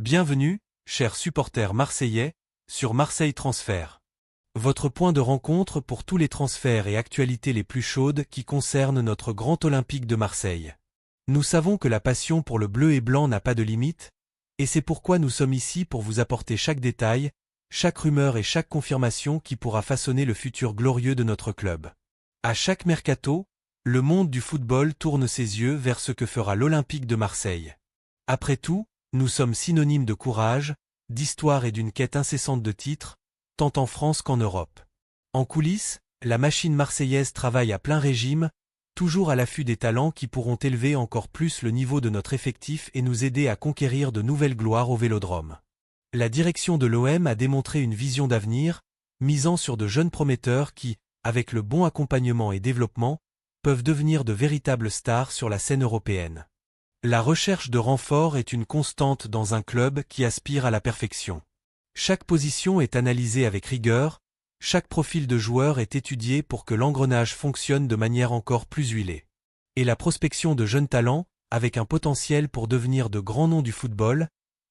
Bienvenue, chers supporters marseillais, sur Marseille Transfert. Votre point de rencontre pour tous les transferts et actualités les plus chaudes qui concernent notre grand Olympique de Marseille. Nous savons que la passion pour le bleu et blanc n'a pas de limite, et c'est pourquoi nous sommes ici pour vous apporter chaque détail, chaque rumeur et chaque confirmation qui pourra façonner le futur glorieux de notre club. À chaque mercato, le monde du football tourne ses yeux vers ce que fera l'Olympique de Marseille. Après tout, nous sommes synonymes de courage, d'histoire et d'une quête incessante de titres, tant en France qu'en Europe. En coulisses, la machine marseillaise travaille à plein régime, toujours à l'affût des talents qui pourront élever encore plus le niveau de notre effectif et nous aider à conquérir de nouvelles gloires au Vélodrome. La direction de l'OM a démontré une vision d'avenir, misant sur de jeunes prometteurs qui, avec le bon accompagnement et développement, peuvent devenir de véritables stars sur la scène européenne. La recherche de renforts est une constante dans un club qui aspire à la perfection. Chaque position est analysée avec rigueur, chaque profil de joueur est étudié pour que l'engrenage fonctionne de manière encore plus huilée. Et la prospection de jeunes talents, avec un potentiel pour devenir de grands noms du football,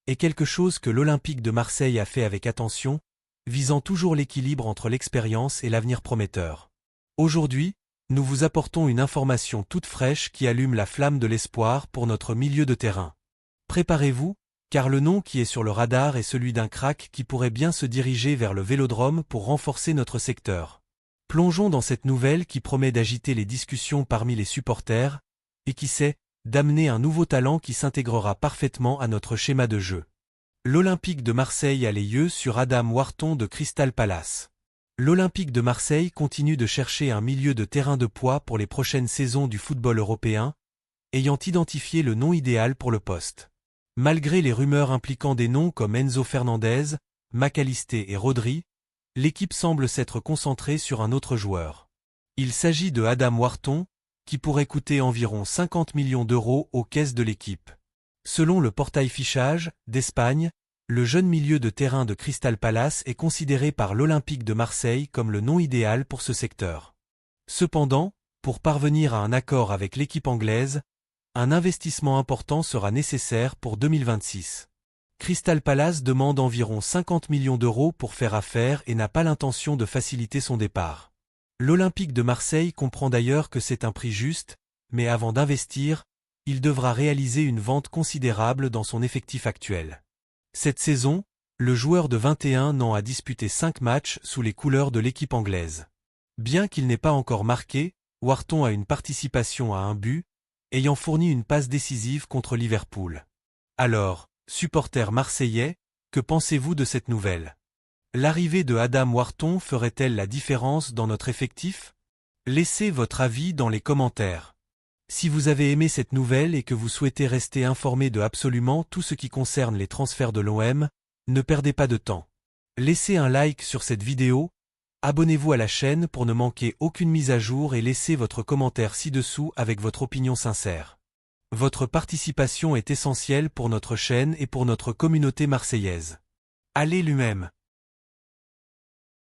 est quelque chose que l'Olympique de Marseille a fait avec attention, visant toujours l'équilibre entre l'expérience et l'avenir prometteur. Aujourd'hui, nous vous apportons une information toute fraîche qui allume la flamme de l'espoir pour notre milieu de terrain. Préparez-vous, car le nom qui est sur le radar est celui d'un crack qui pourrait bien se diriger vers le Vélodrome pour renforcer notre secteur. Plongeons dans cette nouvelle qui promet d'agiter les discussions parmi les supporters, et qui sait, d'amener un nouveau talent qui s'intégrera parfaitement à notre schéma de jeu. L'Olympique de Marseille a les yeux sur Adam Wharton de Crystal Palace. L'Olympique de Marseille continue de chercher un milieu de terrain de poids pour les prochaines saisons du football européen, ayant identifié le nom idéal pour le poste. Malgré les rumeurs impliquant des noms comme Enzo Fernandez, McAllister et Rodri, l'équipe semble s'être concentrée sur un autre joueur. Il s'agit de Adam Wharton, qui pourrait coûter environ 50 millions d'euros aux caisses de l'équipe. Selon le portail Fichage d'Espagne, le jeune milieu de terrain de Crystal Palace est considéré par l'Olympique de Marseille comme le nom idéal pour ce secteur. Cependant, pour parvenir à un accord avec l'équipe anglaise, un investissement important sera nécessaire pour 2026. Crystal Palace demande environ 50 millions d'euros pour faire affaire et n'a pas l'intention de faciliter son départ. L'Olympique de Marseille comprend d'ailleurs que c'est un prix juste, mais avant d'investir, il devra réaliser une vente considérable dans son effectif actuel. Cette saison, le joueur de 21 ans a disputé 5 matchs sous les couleurs de l'équipe anglaise. Bien qu'il n'ait pas encore marqué, Wharton a une participation à un but, ayant fourni une passe décisive contre Liverpool. Alors, supporters marseillais, que pensez-vous de cette nouvelle? L'arrivée de Adam Wharton ferait-elle la différence dans notre effectif? Laissez votre avis dans les commentaires. Si vous avez aimé cette nouvelle et que vous souhaitez rester informé de absolument tout ce qui concerne les transferts de l'OM, ne perdez pas de temps. Laissez un like sur cette vidéo, abonnez-vous à la chaîne pour ne manquer aucune mise à jour et laissez votre commentaire ci-dessous avec votre opinion sincère. Votre participation est essentielle pour notre chaîne et pour notre communauté marseillaise. Allez l'UM!